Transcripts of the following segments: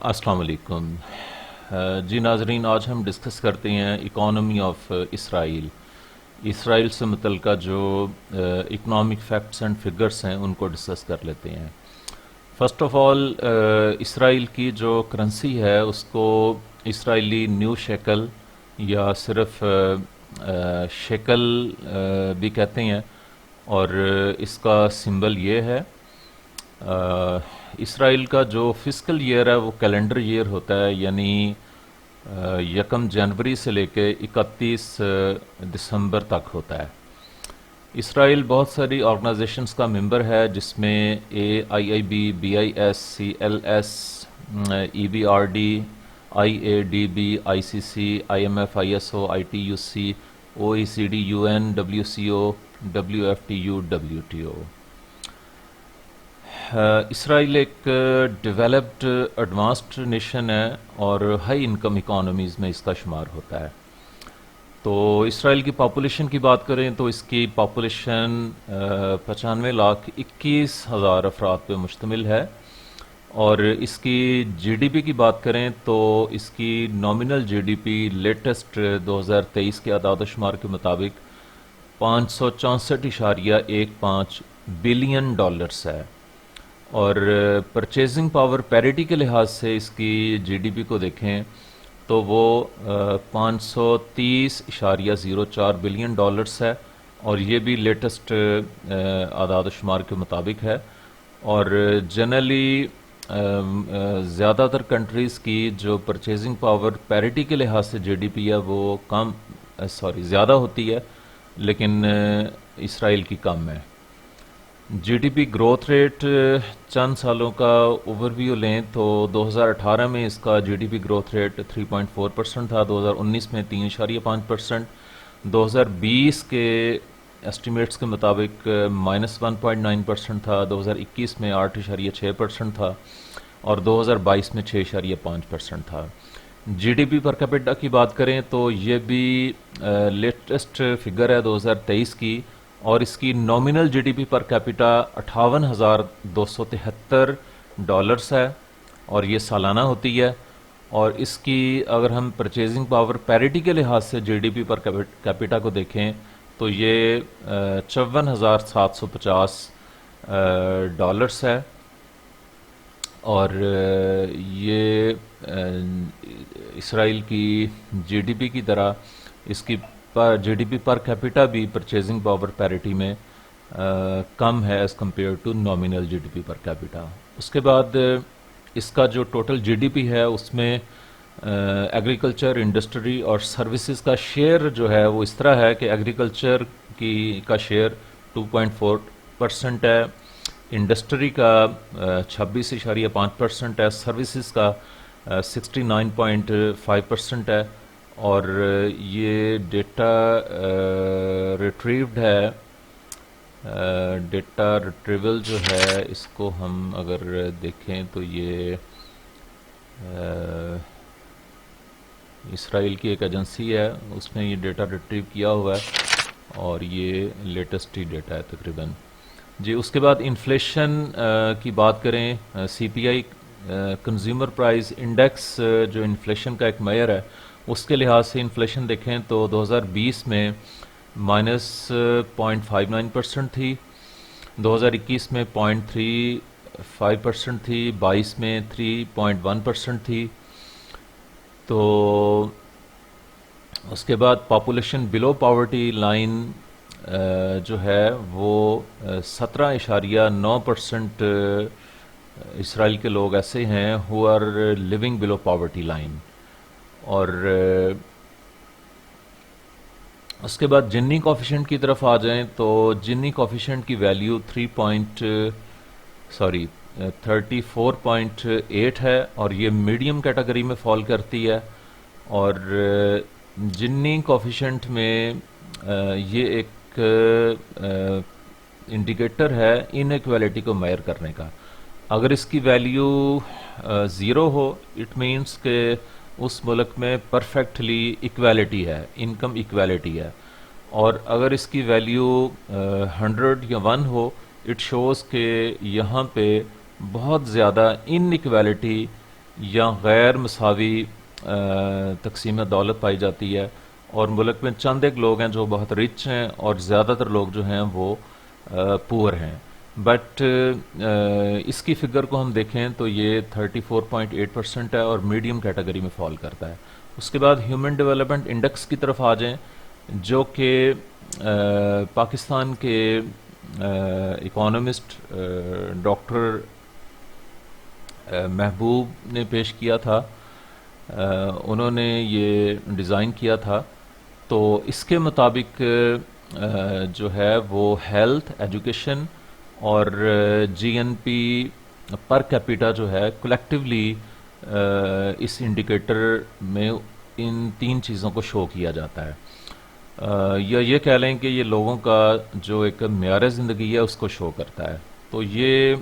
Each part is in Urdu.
السلام علیکم۔ جی ناظرین، آج ہم ڈسکس کرتے ہیں اکانومی آف اسرائیل۔ اسرائیل سے متعلقہ جو اکنامک فیکٹس اینڈ فگرس ہیں ان کو ڈسکس کر لیتے ہیں۔ فرسٹ آف آل، اسرائیل کی جو کرنسی ہے اس کو اسرائیلی نیو شیکل یا صرف شیکل بھی کہتے ہیں، اور اس کا سمبل یہ ہے۔ اسرائیل کا جو فسکل ایئر ہے وہ کیلنڈر ایئر ہوتا ہے، یعنی 1 جنوری سے لے کے 31 دسمبر تک ہوتا ہے۔ اسرائیل بہت ساری آرگنائزیشنز کا ممبر ہے، جس میں AIIB، BIS، CLS، EBRD، IADB، ICC، IMF، ISO، ITUC، OECD، UN، WCO، WFTU، WTO۔ اسرائیل ایک ڈیولپڈ ایڈوانسڈ نیشن ہے اور ہائی انکم اکانومیز میں اس کا شمار ہوتا ہے۔ تو اسرائیل کی پاپولیشن کی بات کریں تو اس کی پاپولیشن 95,21,000 افراد پہ مشتمل ہے، اور اس کی GDP کی بات کریں تو اس کی نامنل GDP لیٹسٹ 2023 کے اعداد و شمار کے مطابق $564.15 بلین ہے، اور پرچیزنگ پاور پیریٹی کے لحاظ سے اس کی GDP کو دیکھیں تو وہ $530.04 بلین ہے، اور یہ بھی لیٹسٹ اعداد و شمار کے مطابق ہے۔ اور جنرلی زیادہ تر کنٹریز کی جو پرچیزنگ پاور پیریٹی کے لحاظ سے GDP ہے وہ زیادہ ہوتی ہے، لیکن اسرائیل کی کم ہے۔ GDP گروتھ ریٹ چند سالوں کا اوور ویو لیں تو 2018 میں اس کا GDP گروتھ ریٹ 3.4% تھا، 2019 میں 3.5%، 2020 کے ایسٹیمیٹس کے مطابق -1.9% تھا، 2021 میں 8.6% تھا، اور 2022 میں 6.5% تھا۔ GDP پر کیپیٹا کی بات کریں تو یہ بھی لیٹسٹ فگر ہے 2023 کی، اور اس کی نامنل GDP پر کیپیٹا $58,273 ہے، اور یہ سالانہ ہوتی ہے۔ اور اس کی اگر ہم پرچیزنگ پاور پیریٹی کے لحاظ سے GDP پر کیپیٹا کو دیکھیں تو یہ $54,750 ہے، اور یہ اسرائیل کی GDP کی طرح اس کی GDP پر کیپیٹا بھی پرچیزنگ پاور پیریٹی میں کم ہے as compared to nominal GDP per capita. اس کے بعد اس کا جو ٹوٹل GDP ہے اس میں ایگریکلچر، انڈسٹری اور سروسز کا شیئر جو ہے وہ اس طرح ہے کہ ایگریکلچر کا شیئر 2.4% ہے، انڈسٹری کا 26.5% ہے، سروسز کا 69.5% ہے، اور یہ ڈیٹا ریٹریوڈ ہے۔ ڈیٹا ریٹریول جو ہے اس کو ہم اگر دیکھیں تو یہ اسرائیل کی ایک ایجنسی ہے، اس نے یہ ڈیٹا ریٹریو کیا ہوا ہے، اور یہ لیٹسٹ ہی ڈیٹا ہے تقریباً۔ جی اس کے بعد انفلیشن کی بات کریں، CPI کنزیومر پرائز انڈیکس جو انفلیشن کا ایک میئر ہے، اس کے لحاظ سے انفلیشن دیکھیں تو 2020 میں -0.59% تھی، 2021 میں 0.35% تھی، 22 میں 3.1% تھی۔ تو اس کے بعد پاپولیشن بلو پاورٹی لائن جو ہے وہ 17.9% اسرائیل کے لوگ ایسے ہیں who are living below poverty line۔ اور اس کے بعد جنی کوفیشنٹ کی طرف آ جائیں تو جنی کوفیشنٹ کی ویلیو 34.8 ہے، اور یہ میڈیم کیٹیگری میں فال کرتی ہے۔ اور جنی کوفیشنٹ میں یہ ایک انڈیکیٹر ہے ان ایکویلٹی کو میئر کرنے کا۔ اگر اس کی ویلیو 0 ہو، اٹ مینس کہ اس ملک میں پرفیکٹلی ایکویلٹی ہے، انکم ایکویلٹی ہے، اور اگر اس کی ویلیو 100 یا 1 ہو، اٹ شوز کہ یہاں پہ بہت زیادہ ان ایکویلٹی یا غیر مساوی تقسیم دولت پائی جاتی ہے، اور ملک میں چند ایک لوگ ہیں جو بہت رچ ہیں اور زیادہ تر لوگ جو ہیں وہ پور ہیں. بٹ اس کی فگر کو ہم دیکھیں تو یہ 34.8% ہے اور میڈیم کیٹیگری میں فال کرتا ہے. اس کے بعد ہیومن ڈیولپمنٹ انڈیکس کی طرف آ جائیں، جو کہ پاکستان کے اکانومسٹ ڈاکٹر محبوب نے پیش کیا تھا. انہوں نے یہ ڈیزائن کیا تھا. تو اس کے مطابق جو ہے وہ ہیلتھ، ایجوکیشن اور جی این پی پر کیپیٹا جو ہے کلیکٹیولی اس انڈیکیٹر میں ان تین چیزوں کو شو کیا جاتا ہے. یا یہ کہہ لیں کہ یہ لوگوں کا جو ایک معیار زندگی ہے اس کو شو کرتا ہے. تو یہ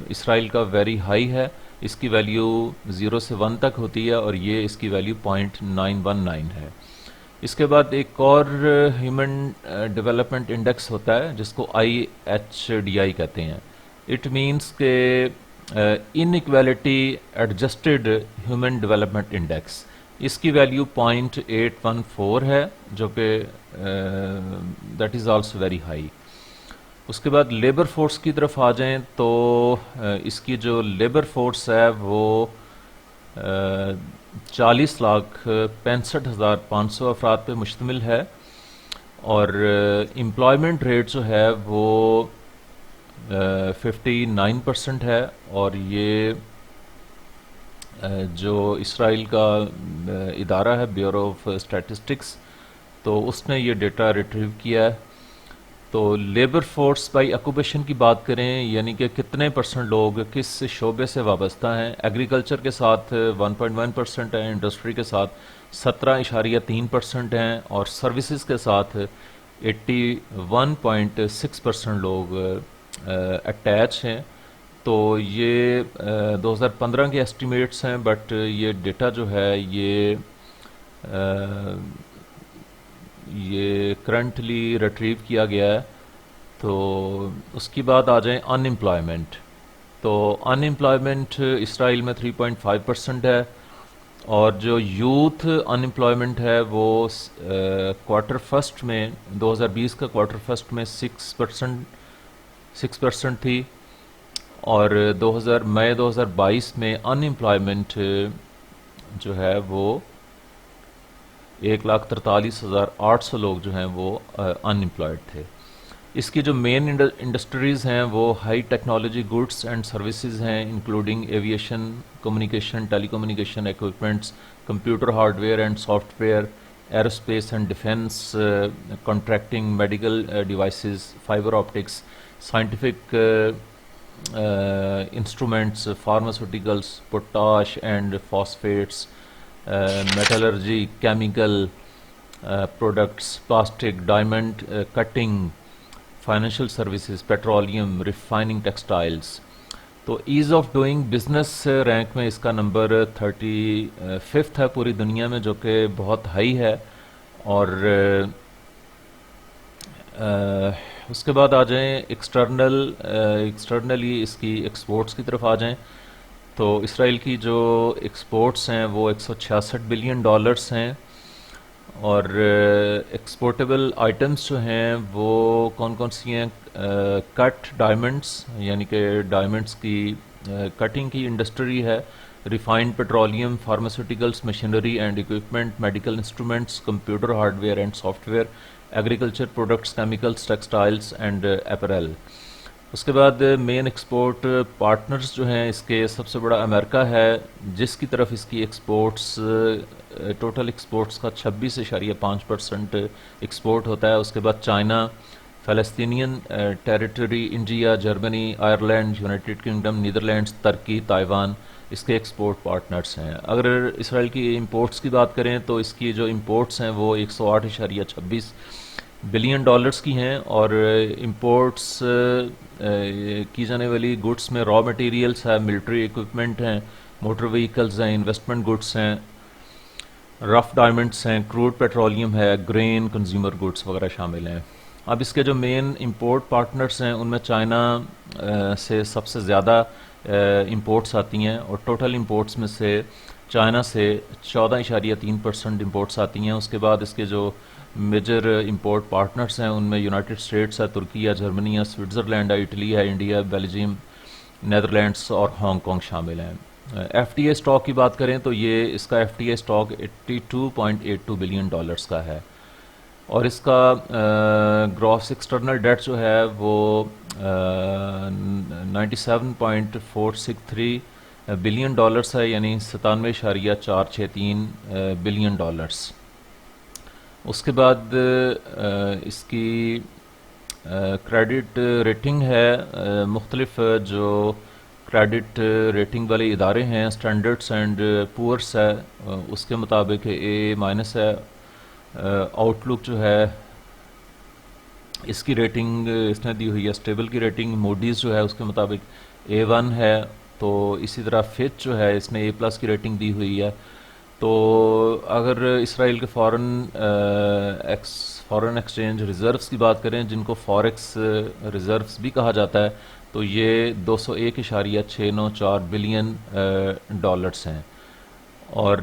اسرائیل کا ویری ہائی ہے، اس کی ویلیو 0 سے 1 تک ہوتی ہے، اور یہ اس کی ویلیو 0.919 ہے. اس کے بعد ایک اور ہیومن ڈیولپمنٹ انڈیکس ہوتا ہے جس کو IHDI کہتے ہیں. اٹ مینس کہ inequality adjusted human development index, اس کی ویلیو 0.814 ہے، جو کہ that is also very high. اس کے بعد لیبر فورس کی طرف آ جائیں تو اس کی جو لیبر فورس ہے وہ 40,65,500 افراد پہ مشتمل ہے، اور امپلائمنٹ ریٹ جو ہے وہ 59% ہے. اور یہ جو اسرائیل کا ادارہ ہے بیورو آف اسٹیٹسٹکس، تو اس نے یہ ڈیٹا ریٹریو کیا ہے. تو لیبر فورس بائی آکوپیشن کی بات کریں، یعنی کہ کتنے پرسنٹ لوگ کس شعبے سے وابستہ ہیں. ایگریکلچر کے ساتھ 1.1% ہیں، انڈسٹری کے ساتھ 17.3% ہیں، اور سروسز کے ساتھ 81.6% لوگ اٹیچ ہیں. تو یہ 2015 کے ایسٹیمیٹس ہیں، بٹ یہ ڈیٹا جو ہے یہ کرنٹلی ریٹریو کیا گیا ہے. تو اس کی بعد آ جائیں ان امپلائمنٹ. تو ان امپلائمنٹ اسرائیل میں 3.5% ہے، اور جو یوتھ ان امپلائمنٹ ہے وہ کوارٹر فرسٹ میں 2020 کا کوارٹر فرسٹ میں 6% تھی، اور مئی 2022 میں ان امپلائمنٹ جو ہے وہ 1,43,800 لوگ جو ہیں وہ ان امپلائڈ تھے. اس کی جو مین انڈسٹریز ہیں وہ high technology goods and services ہیں، including aviation, communication, telecommunication equipments, computer hardware and software, aerospace and defence contracting, medical devices, fibre optics, scientific instruments, pharmaceuticals, potash and phosphates, metallurgy, chemical products, plastic, diamond cutting, financial services, petroleum, refining, textiles. تو ease of doing business rank میں اس کا نمبر 35 ہے پوری دنیا میں، جو کہ بہت ہائی ہے. اور اس کے بعد آ جائیں ایکسٹرنلی اس کی ایکسپورٹس کی طرف آ جائیں. تو اسرائیل کی جو ایکسپورٹس ہیں وہ $166 بلین ہیں، اور ایکسپورٹیبل آئٹمس جو ہیں وہ کون کون سی ہیں؟ کٹ ڈائمنڈس، یعنی کہ ڈائمنڈس کی کٹنگ کی انڈسٹری ہے، refined petroleum, pharmaceuticals, machinery and equipment, medical instruments, computer hardware and software, agriculture products, chemicals, textiles and apparel. اس کے بعد مین ایکسپورٹ پارٹنرز جو ہیں اس کے، سب سے بڑا امریکہ ہے جس کی طرف اس کی ایکسپورٹس ٹوٹل ایکسپورٹس کا 26.5% ایکسپورٹ ہوتا ہے. اس کے بعد China, Palestinian territory, India, Germany, Ireland, United Kingdom, Netherlands, ترکی، تائیوان اس کے ایکسپورٹ پارٹنرز ہیں. اگر اسرائیل کی امپورٹس کی بات کریں تو اس کی جو امپورٹس ہیں وہ $108.26 بلین کی ہیں، اور امپورٹس کی جانے والی گڈس میں را مٹیریلز ہے، ملٹری ایکوپمنٹ ہیں، موٹر وہیکلز ہیں، انویسٹمنٹ گڈس ہیں، رف ڈائمنڈس ہیں، کروڈ پیٹرولیم ہے، گرین، کنزیومر گڈس وغیرہ شامل ہیں. اب اس کے جو مین امپورٹ پارٹنرز ہیں ان میں چائنا سے سب سے زیادہ امپورٹس آتی ہیں، اور ٹوٹل امپورٹس میں سے چائنا سے 14.3% امپورٹس آتی ہیں۔ اس کے بعد اس کے جو میجر امپورٹ پارٹنرز ہیں ان میں یونائٹڈ اسٹیٹس ہے، ترکی ہے، جرمنی ہے، سوئٹزرلینڈ ہے، اٹلی ہے، انڈیا، بیلجیم، نیدرلینڈس اور ہانگ کانگ شامل ہیں۔ ایف ٹی اے اسٹاک کی بات کریں تو یہ اس کا F T A stock 82.82 billion dollars کا ہے، اور اس کا گراس ایکسٹرنل ڈیٹ جو ہے وہ 97.463 بلین ڈالرز ہے، یعنی 97.463 بلین ڈالرز۔ اس کے بعد اس کی کریڈٹ ریٹنگ ہے، مختلف جو کریڈٹ ریٹنگ والے ادارے ہیں، اسٹینڈرڈس اینڈ پورس ہے، اس کے مطابق اے مائنس ہے۔ آؤٹ لک جو ہے اس کی ریٹنگ اس نے دی ہوئی ہے اسٹیبل کی ریٹنگ، موڈیز جو ہے اس کے مطابق A1 ہے، تو اسی طرح فچ جو ہے اس نے A+ کی ریٹنگ دی ہوئی ہے۔ تو اگر اسرائیل کے فارن ایکسچینج ریزروز کی بات کریں، جن کو فاریکس ریزروز بھی کہا جاتا ہے، تو یہ 201.64 بلین ڈالرز ہیں، اور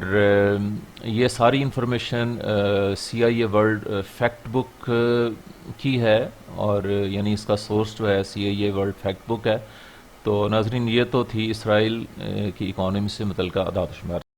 یہ ساری انفارمیشن CIA ورلڈ فیکٹ بک کی ہے، اور یعنی اس کا سورس جو ہے CIA ورلڈ فیکٹ بک ہے۔ تو ناظرین، یہ تو تھی اسرائیل کی اکانومی سے متعلقہ اعداد و شمار۔